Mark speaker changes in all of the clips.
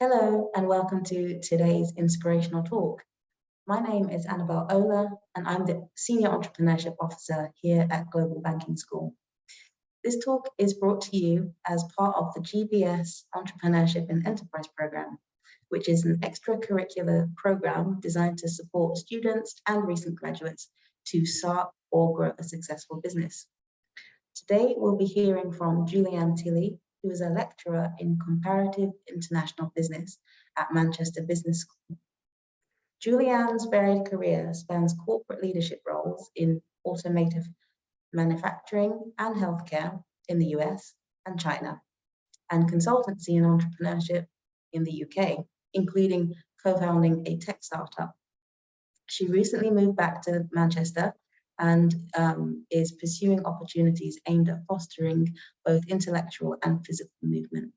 Speaker 1: Hello and welcome to today's inspirational talk. My name is Annabelle Ola and I'm the Senior Entrepreneurship Officer here at Global Banking School. This talk is brought to you as part of the GBS Entrepreneurship and Enterprise Program, which is an extracurricular program designed to support students and recent graduates to start or grow a successful business. Today, we'll be hearing from Juliann Tilley, who is a lecturer in Comparative International Business at Manchester Business School. Juliann's varied career spans corporate leadership roles in automotive manufacturing and healthcare in the US and China, and consultancy and entrepreneurship in the UK, including co-founding a tech startup. She recently moved back to Manchester and is pursuing opportunities aimed at fostering both intellectual and physical movement.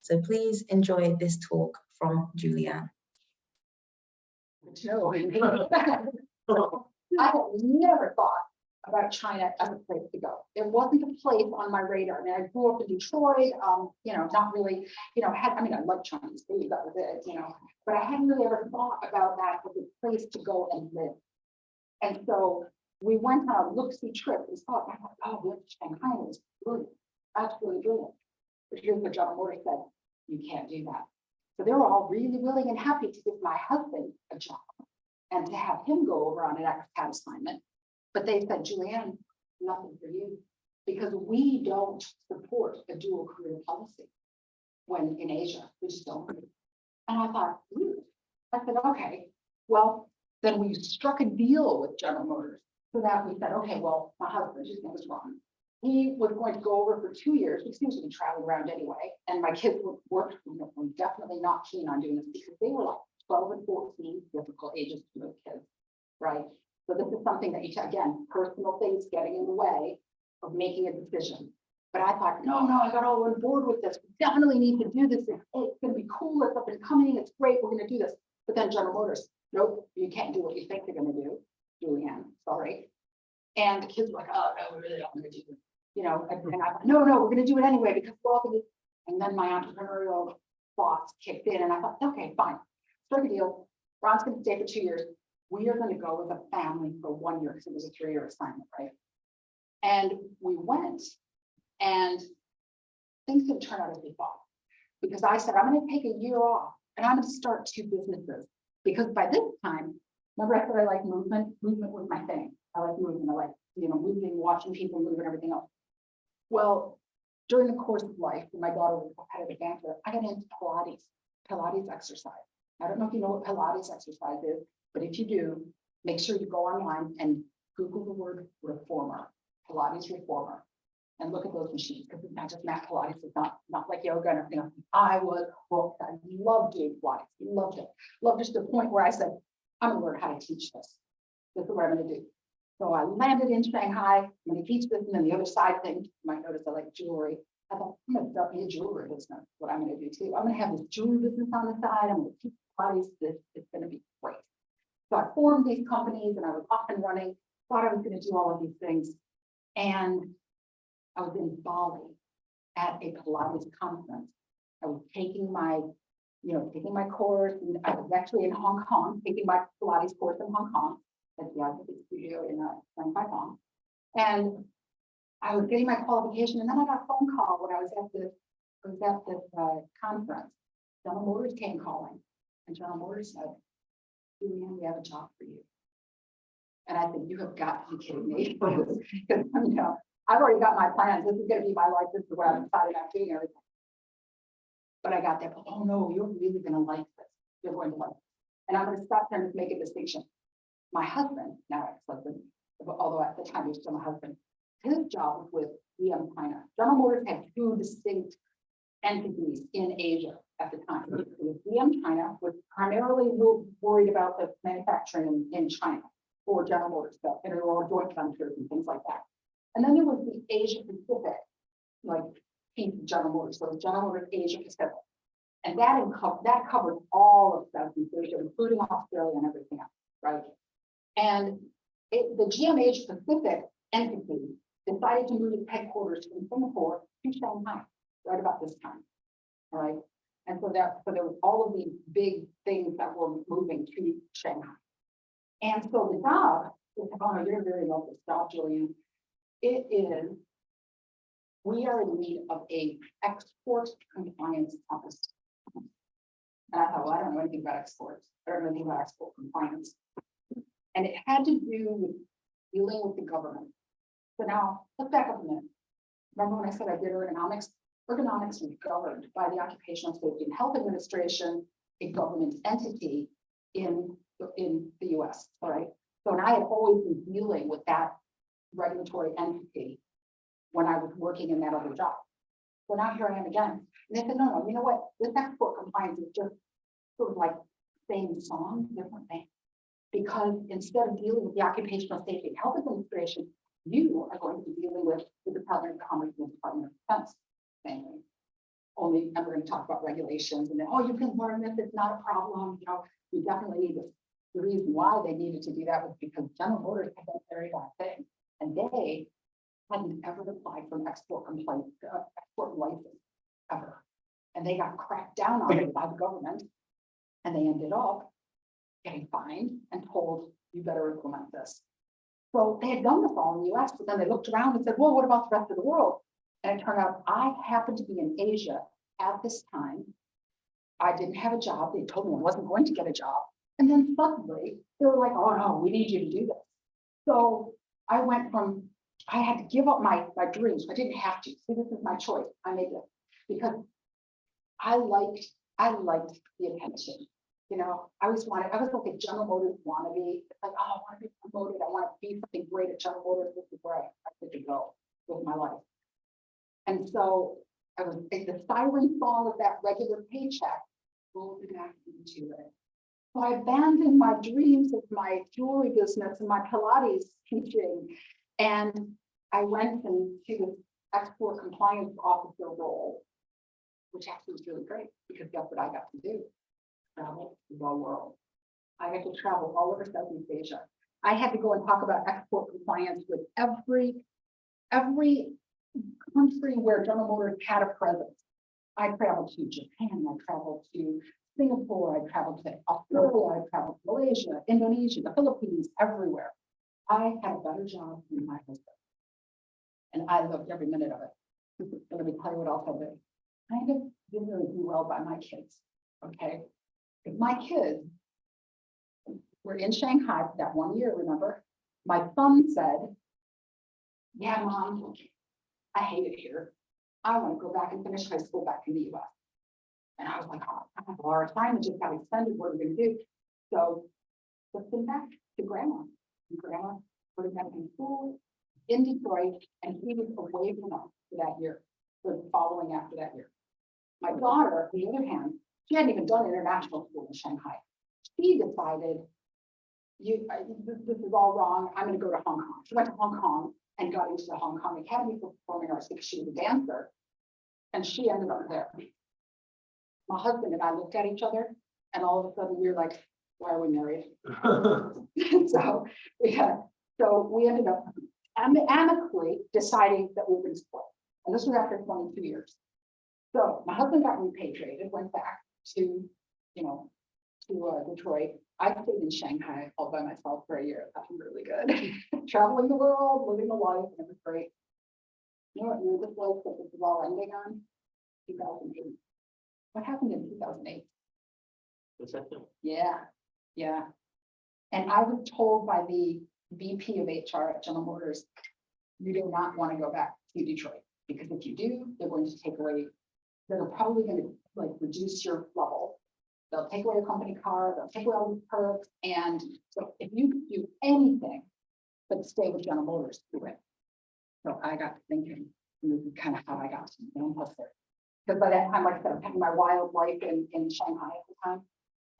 Speaker 1: So please enjoy this talk from Juliann.
Speaker 2: I had never thought about China as a place to go. It wasn't a place on my radar. I mean, I grew up in Detroit, not really, I love Chinese food, that was it, but I hadn't really ever thought about that as a place to go and live. And so we went on a look-see trip and thought, oh, Shanghai was brilliant, absolutely brilliant. But here's what General Motors said, you can't do that. So they were all really willing and happy to give my husband a job and to have him go over on an expat assignment. But they said, Juliann, nothing for you, because we don't support a dual career policy when in Asia, we just don't. And I thought, I said, okay, well, then we struck a deal with General Motors. So that we said, okay, well, my husband, his name was Ron, he was going to go over for 2 years. We seems to be traveling around anyway. And my kids were definitely not keen on doing this because they were like 12 and 14, difficult ages to move kids, right? So this is something that again, personal things getting in the way of making a decision. But I thought, no, I got all on board with this. We definitely need to do this. It's going to be cool. It's up and coming. It's great. We're going to do this. But then General Motors, nope, you can't do what you think they're going to do. Juliann, sorry. And the kids were like, oh, no, we really don't want to do this. And I thought, no, we're going to do it anyway because we're all going to. And then my entrepreneurial thoughts kicked in and I thought, okay, fine. Struck a deal. Ron's going to stay for 2 years. We are going to go with a family for 1 year because it was a 3-year assignment, right? And we went and things didn't turn out as we thought because I said, I'm going to take a year off and I'm going to start 2 businesses because by this time, remember I said I like movement? Movement was my thing. I like movement. I like, moving, watching people move and everything else. Well, during the course of life, when my daughter was a competitive dancer, I got into Pilates exercise. I don't know if you know what Pilates exercise is, but if you do, make sure you go online and Google the word reformer, Pilates reformer, and look at those machines because it's not just mat Pilates. It's not like yoga and everything else. I was hooked. I loved doing Pilates. Loved it. Loved it to the point where I said, I'm going to learn how to teach this. This is what I'm going to do. So I landed in Shanghai. I'm going to teach this, and then the other side thing, you might notice I like jewelry. I thought, I'm going to start a jewelry business. What I'm going to do too. I'm going to have this jewelry business on the side. I'm going to teach Pilates. This is going to be great. So I formed these companies, and I was off and running. Thought I was going to do all of these things, and I was in Bali at a Pilates conference. I was taking my course, and I was actually in Hong Kong, taking my Pilates course in Hong Kong at the Architect Studio in Hong. And I was getting my qualification, and then I got a phone call when I was at this conference. General Motors came calling, and General Motors said, Juliann, we have a job for you. And I said, you have got to be kidding me. Because I've already got my plans. This is going to be my life. This is what I've decided I'm doing everything. But I got there, oh no, you're really going to like this. You're going to like it. And I'm going to stop there and make a distinction. My husband, now ex-husband, although at the time he was still my husband, his job was with GM China. General Motors had 2 distinct entities in Asia at the time. GM China was primarily worried about the manufacturing in China for General Motors stuff, and there were all joint ventures and things like that. And then there was the Asia Pacific, like piece of General Motors, so General Motors Asia Pacific. And that covered all of Southeast Asia, including Australia and everything else, right? And the GM Asia Pacific entity decided to move its headquarters from Singapore to Shanghai right about this time, all right? And so there was all of these big things that were moving to Shanghai. And so the job, oh, you're very love this job, Juliann. It is, we are in need of a export compliance officer. And I thought, well, I don't know anything about exports. I don't know anything about export compliance. And it had to do with dealing with the government. So now, let's back up a minute. Remember when I said I did ergonomics? Ergonomics is governed by the Occupational Safety and Health Administration, a government entity in the US, all right? So, and I had always been dealing with that regulatory entity when I was working in that other job. So now here I am again. And they said, no, you know what? This export compliance is just sort of like same song, different thing. Because instead of dealing with the Occupational Safety and Health Administration, you are going to be dealing with the Department of Commerce and the Department of Defense. Mainly. Only I'm going to talk about regulations and then, oh, you can learn this, it's not a problem. You know, we definitely need this. The reason why they needed to do that was because General Motors had done very bad thing. And they hadn't ever applied for an export complaint, export license ever. And they got cracked down on it by the government. And they ended up getting fined and told, you better implement this. So they had done this all in the US, but then they looked around and said, well, what about the rest of the world? And it turned out I happened to be in Asia at this time. I didn't have a job. They told me I wasn't going to get a job. And then suddenly they were like, oh no, we need you to do this. So I went from, I had to give up my dreams. I didn't have to. See, this is my choice. I made it because I liked the attention. You know, I was like a General Motors wannabe. It's like, oh, I want to be promoted. I want to be something great at General Motors. This is where I get to go with my life. And so I was the siren song of that regular paycheck rolled me back into it. So I abandoned my dreams of my jewelry business and my Pilates teaching. And I went into this export compliance officer role, which actually was really great because guess what I got to do? Travel the world. I got to travel all over Southeast Asia. I had to go and talk about export compliance with every country where General Motors had a presence. I traveled to Japan, I traveled to Singapore, I traveled to Australia, I traveled to Malaysia, Indonesia, the Philippines, everywhere. I had a better job than my husband. And I loved every minute of it. Let me tell you what else I did. I didn't really do well by my kids, okay? If my kids were in Shanghai for that 1 year, remember? My son said, yeah, Mom, I hate it here. I want to go back and finish high school back in the US. And I was like, oh, our assignment just got extended. What are we going to do? So let's send back to grandma. And grandma put him back in school in Detroit, and he was away from us for that year, for the following after that year. My daughter, on the other hand, she hadn't even done international school in Shanghai. She decided, this is all wrong. I'm going to go to Hong Kong. She went to Hong Kong and got into the Hong Kong Academy for Performing Arts because she was a dancer, and she ended up there. My husband and I looked at each other, and all of a sudden we were like, why are we married? so we ended up amicably deciding that we were going to split. And this was after 22 years. So my husband got repatriated, went back to, Detroit. I stayed in Shanghai all by myself for a year. That was really good. Traveling the world, living the life, and it was great. You know what year this was that this was all ending on? 2008. What happened in 2008? Yeah. And I was told by the VP of HR at General Motors, you do not want to go back to Detroit, because if you do, they're going to take away, they're probably going to reduce your level. They'll take away your company car, they'll take away all the perks. And so if you could do anything but stay with General Motors, do it. So I got to thinking, and this is kind of how I got to my own hustler. Because by that time, like I said, I'm having my wild life in Shanghai at the time.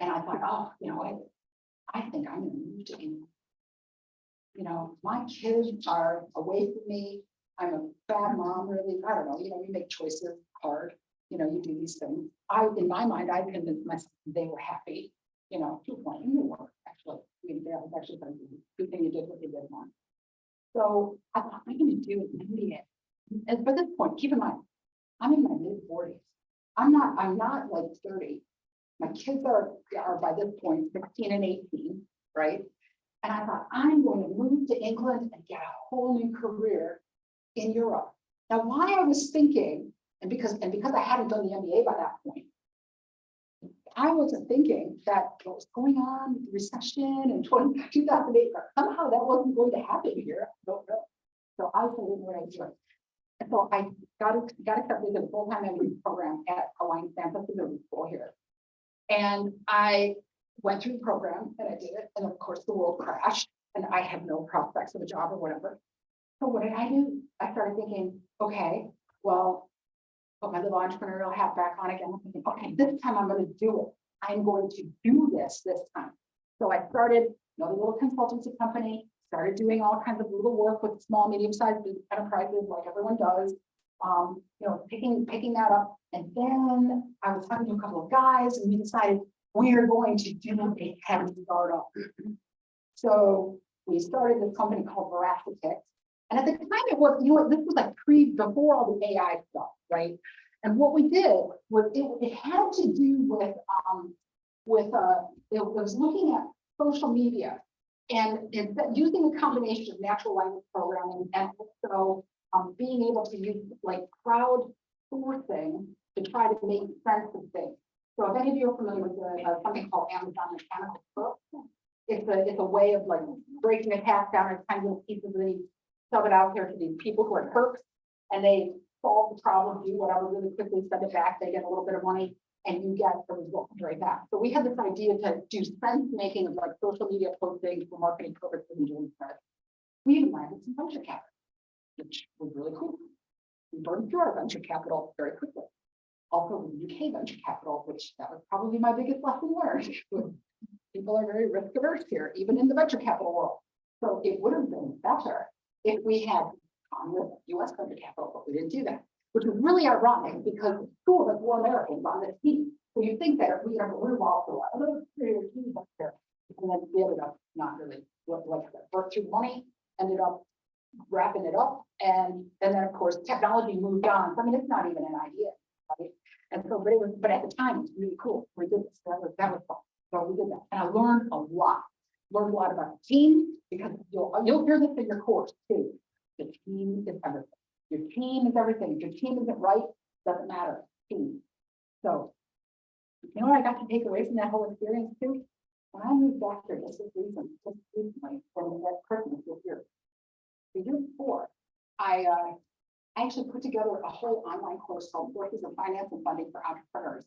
Speaker 2: And I thought, oh, you know what? I think I'm going to move to England. My kids are away from me. I'm a bad mom, really. I don't know. You make choices hard. You do these things. In my mind, I convinced myself they were happy. To a point, you were actually. That was actually a good thing you did what you did, Mom. So I thought, I'm going to do an MBA. And by this point, keep in mind, I'm in my mid-40s. I'm not like 30. My kids are by this point 16 and 18, right? And I thought, I'm going to move to England and get a whole new career in Europe. Now, why I was thinking, and because I hadn't done the MBA by that point, I wasn't thinking that what was going on with the recession in 2008, somehow that wasn't going to happen here. I don't know. So I said, what I do. And so I got accepted to the full-time MBA program at Alliance Campus Business School here. And I went through the program and I did it. And of course, the world crashed and I had no prospects of a job or whatever. So what did I do? I started thinking, okay, well, put my little entrepreneurial hat back on again. I'm thinking, okay, this time I'm going to do it. I'm going to do this time. So I started another little consultancy company, started doing all kinds of little work with small, medium-sized enterprises like everyone does, picking that up. And then I was talking to a couple of guys and we decided we are going to do a head startup. So we started this company called Veracity. And at the time it was, this was like before all the AI stuff, right? And what we did was it had to do with it was looking at social media and using a combination of natural language programming and also being able to use like crowdsourcing to try to make sense of things. So if any of you are familiar with something called Amazon Mechanical Turk, it's a way of like breaking a task down into tiny little pieces and then you sub it out here to these people who are clerks and they solve the problem, do whatever really quickly, send it back, they get a little bit of money and you get the result right back. So we had this idea to do sense making of like social media postings for marketing purposes and doing that. We even landed some venture capital, which was really cool. We burned through our venture capital very quickly. Also UK venture capital, which that was probably my biggest lesson learned. People are very risk averse here, even in the venture capital world. So it would have been better if we had gone with US venture capital, but we didn't do that, which was really ironic because two of us were Americans on this team. So you think that if we ever were involved for a little period of time there, and then we ended up not really like that. Worked through money, ended up wrapping it up, and then of course technology moved on. I mean, it's not even an idea, right? And so, but at the time it was really cool. We did this. That was fun. So we did that, and I learned a lot. Learned a lot about the team because you'll hear this in your course too. The team is everything. Your team is everything. If your team isn't right, doesn't matter. Team. So, you know what I got to take away from that whole experience too? When I moved back here just recently from that Christmas this year, the year before, I actually put together a whole online course called Sources of Finance and Funding for Entrepreneurs.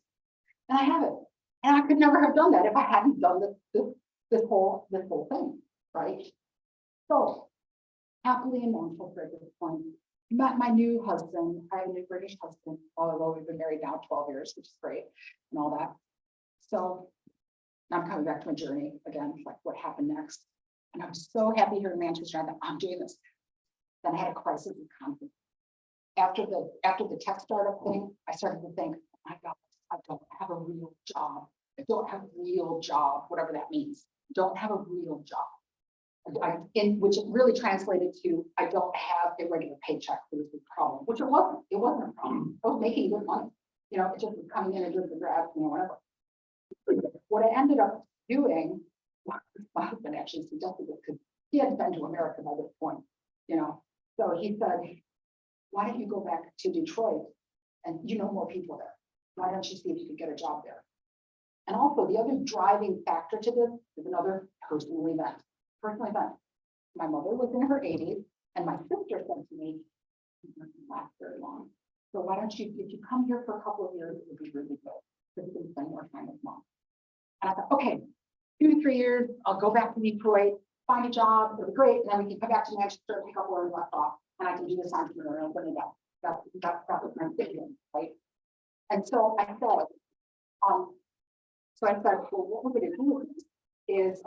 Speaker 2: And I have it. And I could never have done that if I hadn't done this whole thing, right? So happily and wonderful at this point, met my new husband. I have a new British husband, although we've been married now 12 years, which is great, and all that. So now I'm coming back to my journey again, like what happened next. And I was so happy here in Manchester. I thought, I'm doing this. Then I had a crisis of confidence. After the tech startup thing, I started to think, oh my God, I don't have a real job. I don't have a real job, whatever that means. Don't have a real job. Which it really translated to, I don't have a regular paycheck. It was a problem, which it wasn't. It wasn't a problem. I was making good money. It just was coming in and doing the grabs, whatever. What I ended up doing, my husband actually suggested it because he had been to America by this point, So he said, why don't you go back to Detroit and more people there? Why don't you see if you could get a job there? And also the other driving factor to this is another personal event. My mother was in her 80s, and my sister said to me, "It doesn't last very long. So why don't you, if you come here for a couple of years, it would be really good because you can spend more time with mom." And I thought, okay, 2 to 3 years, I'll go back to Detroit, find a job, it'll be great, and then we can come back to Manchester, pick up where we left off, and I can do this entrepreneurial thing again. That was my vision, right? And so I said, well, what we're going to do is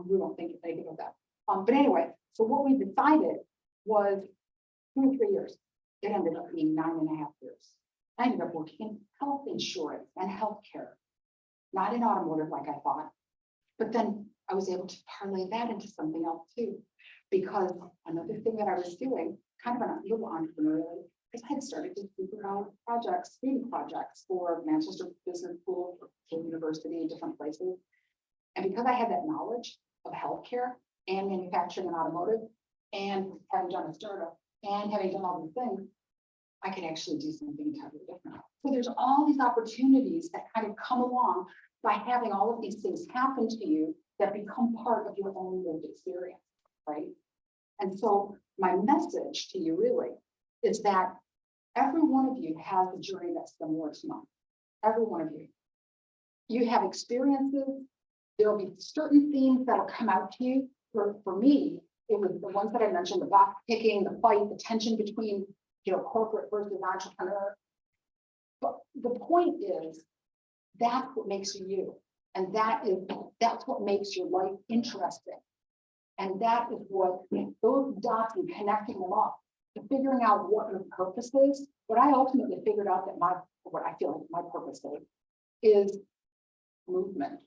Speaker 2: we won't think anything of that. But anyway, so what we decided was 2 or 3 years. It ended up being 9.5 years. I ended up working in health insurance and healthcare, not in automotive like I thought. But then I was able to parlay that into something else too, because another thing that I was doing kind of a little entrepreneurially, because I had started to do projects, student projects for Manchester Business School, for University, different places. And because I had that knowledge of healthcare and manufacturing and automotive, and having done a startup and having done all these things, I could actually do something entirely different. So there's all these opportunities that kind of come along by having all of these things happen to you that become part of your own lived experience, right? And so my message to you really is that every one of you has a journey that's similar to mine. Every one of you. You have experiences. There will be certain themes that will come out to you. For me, it was the ones that I mentioned, the box picking, the fight, the tension between, corporate versus entrepreneur. But the point is, that's what makes you you. And that's what makes your life interesting. And that is what those dots and connecting them up to figuring out what your purpose is. What I ultimately figured out that what I feel like my purpose is movement,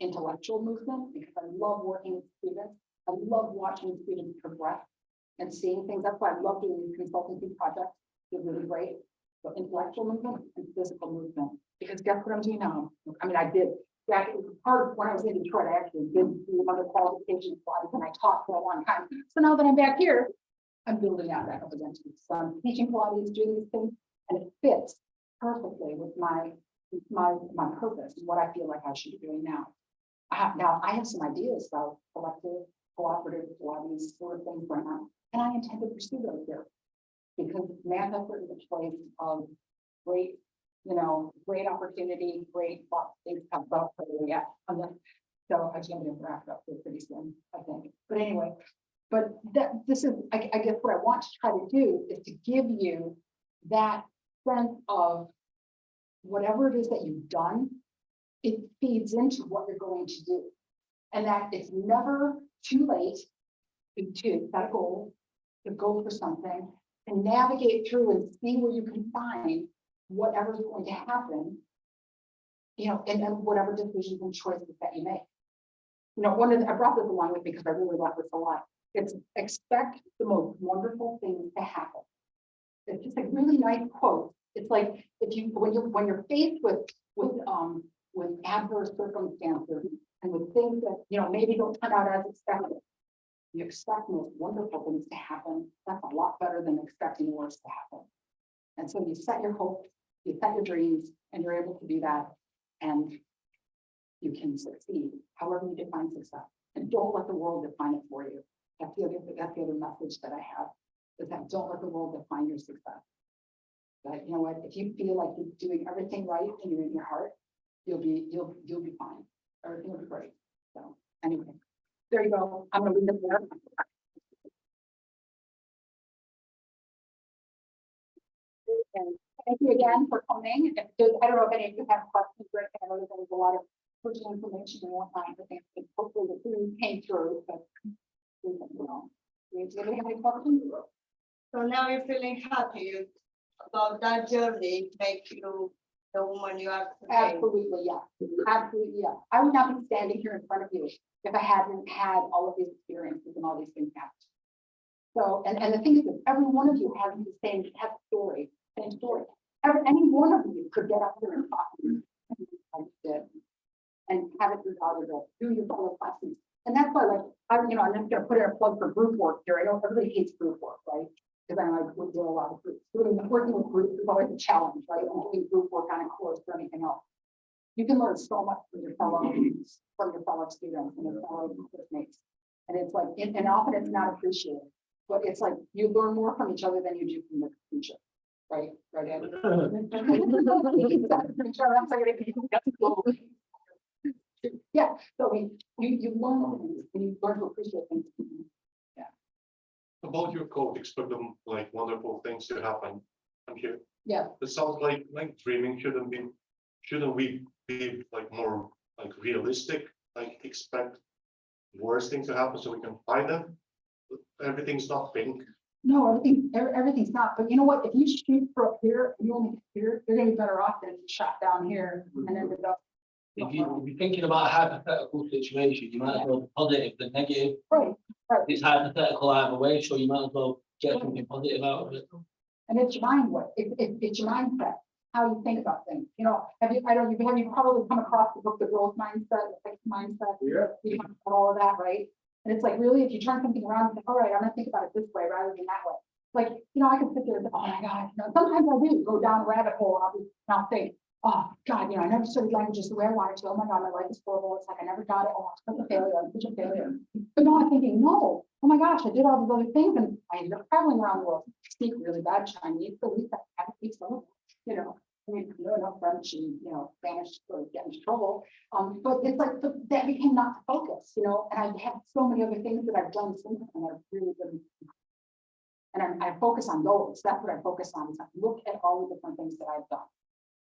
Speaker 2: intellectual movement, because I love working with students. I love watching students progress and seeing things. That's why I love doing these consultancy projects. They're really great. So intellectual movement and physical movement. Because guess what I'm doing now? I mean, I did. It was part of when I was in Detroit, I actually did do other qualification slides and I taught for a long time. So now that I'm back here, I'm building out that identity. So I'm teaching Pilates, doing these things, and it fits perfectly with my purpose and what I feel like I should be doing now. I have some ideas about collective, cooperative Pilates sort of things going on, and I intend to pursue those here because Manchester is a place of great, great opportunity, great lots of things come up. Yeah, so I can't even wrap it up here pretty soon, I think. But anyway, this is, I guess what I want to try to do is to give you that sense of whatever it is that you've done, it feeds into what you're going to do. And that it's never too late to set a goal, to go for something, and navigate through and see where you can find whatever's going to happen, and whatever decisions and choices that you make. I brought this along with me because I really like this a lot. It's expect the most wonderful things to happen. It's just a really nice quote. It's like when you're faced with adverse circumstances and with things that maybe don't turn out as expected, you expect the most wonderful things to happen. That's a lot better than expecting the worst to happen. And so you set your hopes, you set your dreams, and you're able to do that, and you can succeed however you define success. And don't let the world define it for you. That's the other message that I have, is that don't let the world define your success. But you know what? If you feel like you're doing everything right and you're in your heart, you'll be fine. Everything will be great. So anyway, there you go. I'm gonna leave it there. And thank you again for coming. I don't know if any of you have questions or anything. I know there was a lot of personal information and whatnot. I think hopefully the food came through, but do you have any questions?
Speaker 3: So now you're feeling happy about that journey, make you the woman you are today.
Speaker 2: Absolutely, yeah. Absolutely, yeah. I would not be standing here in front of you if I hadn't had all of these experiences and all these things happen. So, and the thing is that every one of you has the same story, same story. Any one of you could get up here and talk to me, like you did, and have it through your fellow classmates. And that's why, like, I'm just going to put in a plug for group work here. I know everybody hates group work, right? Because I would do a lot of groups. Working with groups is always a challenge, right? And doing group work on a course or anything else. You can learn so much from your fellow students and your fellow mates. And it's like, and often it's not appreciated, but it's like you learn more from each other than you do from the teacher, right? Right, Ed? Yeah, so you learn and you learn to appreciate things. Yeah.
Speaker 4: About your quote, expect them like wonderful things to happen. I'm here.
Speaker 2: Yeah.
Speaker 4: It sounds like dreaming shouldn't we be like more like realistic, like expect worse things to happen so we can find them? Everything's not pink.
Speaker 2: No, everything's not. But you know what? If you shoot for up here, you only get here, you're gonna be better off than shot down here and ended up.
Speaker 5: If you're thinking about a hypothetical situation, you might as well be positive than negative.
Speaker 2: Right.
Speaker 5: It's hypothetical either way, so you might as well get something positive out of it.
Speaker 2: And it's your mind, it's your mindset, how you think about things. You know, have you probably come across the book, The Growth Mindset, the Fixed Mindset?
Speaker 6: Yeah.
Speaker 2: You talk about all of that, right? And it's like, really, if you turn something around and think, all right, I'm gonna think about it this way rather than that way. Like, you know, I can sit there and say, oh my God, you know, sometimes I do go down a rabbit hole and I'll think, oh God, you know, I never studied languages the way I wanted to. Oh my God, my life is horrible. It's like I never got it. Oh, I'm such a failure. I'm such a failure. But now I'm thinking, no, oh my gosh, I did all these other things and I ended up traveling around the world. Speak really bad Chinese, but at least I have to speak some of it, you know. I mean, know enough French and, you know, Spanish to get into trouble. But it's like that became not to focus, you know, and I've had so many other things that I've done since and I've really been. And I focus on those. That's what I focus on. Is I look at all the different things that I've done.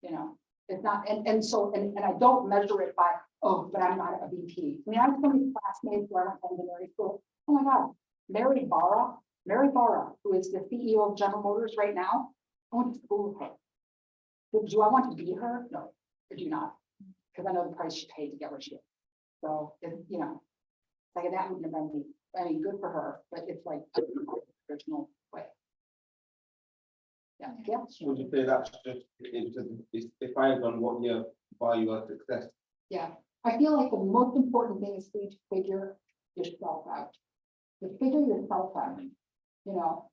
Speaker 2: You know, it's not, and so I don't measure it by, oh, but I'm not a VP. I mean, I have so many classmates who I went to engineering school. Oh my God, Mary Barra, who is the CEO of General Motors right now. I went to school with her. Do I want to be her? No, I do not, because I know the price she paid to get where she is. So, you know, like that wouldn't have been me. I mean, good for her, but it's like original way. Yeah, yeah.
Speaker 6: Would you say that's it's defined on what your value of success?
Speaker 2: Yeah, I feel like the most important thing is for you to figure yourself out. To figure yourself out, you know.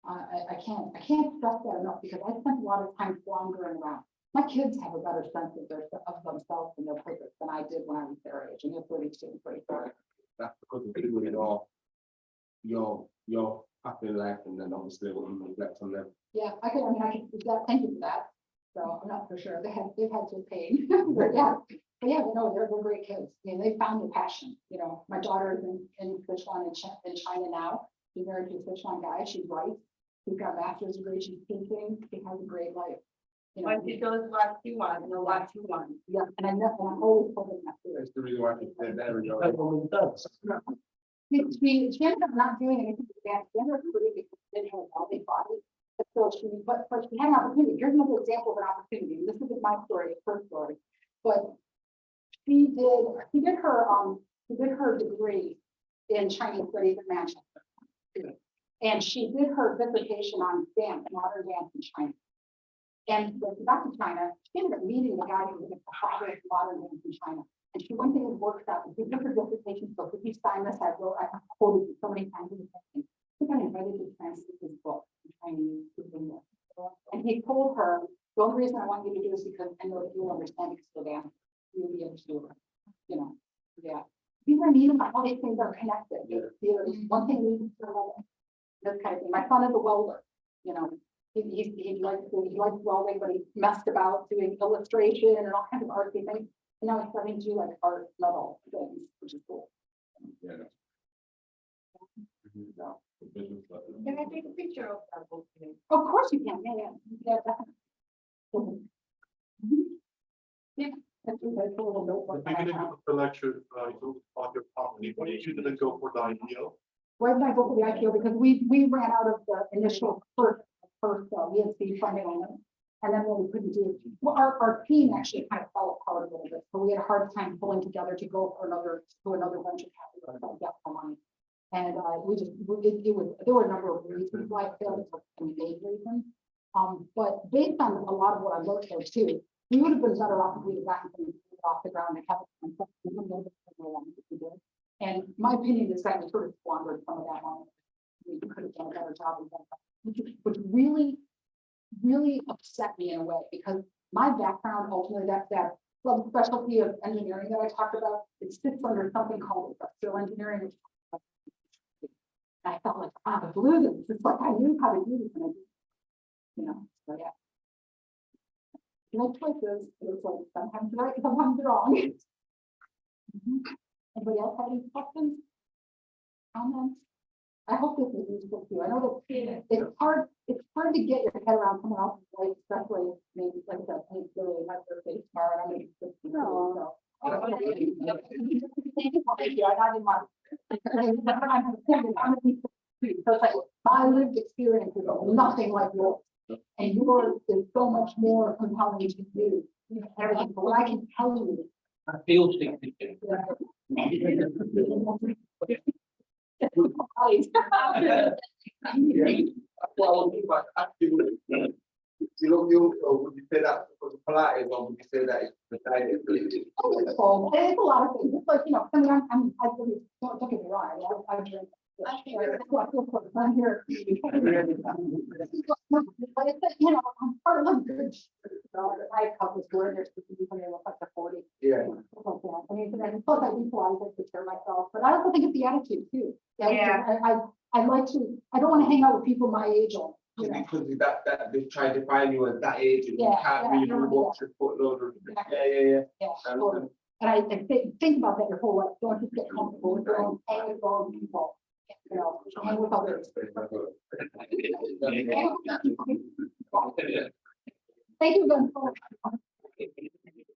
Speaker 2: I can't stress that enough because I spent a lot of time wandering around. My kids have a better sense of themselves and their purpose than I did when I was their age, and they're 32 and 34.
Speaker 6: That's because of doing your happy life, and then obviously what you reflect on them.
Speaker 2: Yeah, I can thank you for that. So I'm not for sure. They've had some pain. But yeah, no, they're great kids. I mean, they found their passion. You know, my daughter is in Sichuan in China now. She's married to a Sichuan guy. She's right. She's got a master's degree. She's teaching. She has a great life. You know,
Speaker 3: But she does what she wants, know what she wants.
Speaker 2: yeah, and I'm always told them that too.
Speaker 6: That's the reason why I think they're there we go.
Speaker 5: That's what we've done.
Speaker 2: She ended up not doing anything with that. She ended up doing it because she didn't have a healthy body. So but she had an opportunity. Here's another example of an opportunity. This is my story, her story. But she did her degree in Chinese studies at Manchester. And she did her dissertation on dance, modern dance in China. And when she got to China, she ended up meeting the guy who was the father of modern dance in China. And she went to his workshop and she did her dissertation. So could you sign this? I quoted it so many times in the session. She got invited to translate his book in Chinese to English. And he told her, the only reason I want you to do this because I know that you'll understand because you'll dance. You'll be able to do it. You know, yeah. These are neat about how these things are connected. You know, one thing leads to another. This kind of thing. My son is a welder. You know, he likes welding, but he messed about doing illustration and all kinds of artsy things. And now he's starting to do like art level things, which is cool.
Speaker 6: Yeah.
Speaker 3: Can I take a picture of that book? Please?
Speaker 2: Of course you can. Yeah, definitely. Yeah. That's a little notebook.
Speaker 4: The beginning of the lecture, you talk about your company. Why did you didn't go for the IPO?
Speaker 2: Why did I go for the IPO? Because we ran out of the initial first ESG funding on it. And then when we couldn't do it, well, our team actually kind of fell apart a little bit. So we had a hard time pulling together to go for another venture capital get more money. And there were a number of reasons why it failed, some big reasons. But based on a lot of what I looked at too, we would have been better off if we had gotten things off the ground and have it. And my opinion is that we sort of squandered some of that money. We could have done a better job of that, which really upset me in a way because my background ultimately that specialty of engineering that I talked about, it sits under something called industrial engineering, which I felt like the blue. It's like I knew how to do this, and I did, you know. So yeah. No choices. It's like sometimes right, sometimes wrong. Anybody else have any questions? Comments? I hope this is useful to you. I know that it's hard to get your head around someone else's life, especially maybe like that. It's really my birthday tomorrow, and I'm going to so. Thank you. I didn't want. So it's like my lived experience is nothing like yours, and yours is so much more compelling to you. Everything, but what I can tell you.
Speaker 5: I feel significant.
Speaker 6: Well, but actually, would you say that because of polite, or would you say that it's the diet?
Speaker 2: Oh, it's all- it's a lot of things. It's like, you know, I mean, I really, don't get me wrong, I drink. I'm here. But it's, like, you know, I'm part of a good. I have this word, there's people when they look like they're 40.
Speaker 6: Yeah.
Speaker 2: I mean, and plus I do fly, I take care of myself, but I also think it's the attitude too. I like to, I don't want to hang out with people my age or, you know.
Speaker 6: Because that they try to define you as that age, and you
Speaker 2: Yeah,
Speaker 6: can't
Speaker 2: yeah,
Speaker 6: really
Speaker 2: I don't
Speaker 6: do
Speaker 2: wanna
Speaker 6: what you put load of.
Speaker 2: Exactly.
Speaker 6: Yeah.
Speaker 2: Yeah,
Speaker 6: And-
Speaker 2: totally. And I think about that your whole life, don't just get comfortable with your own, hang with your own people, you know, hang with others. Thank you again.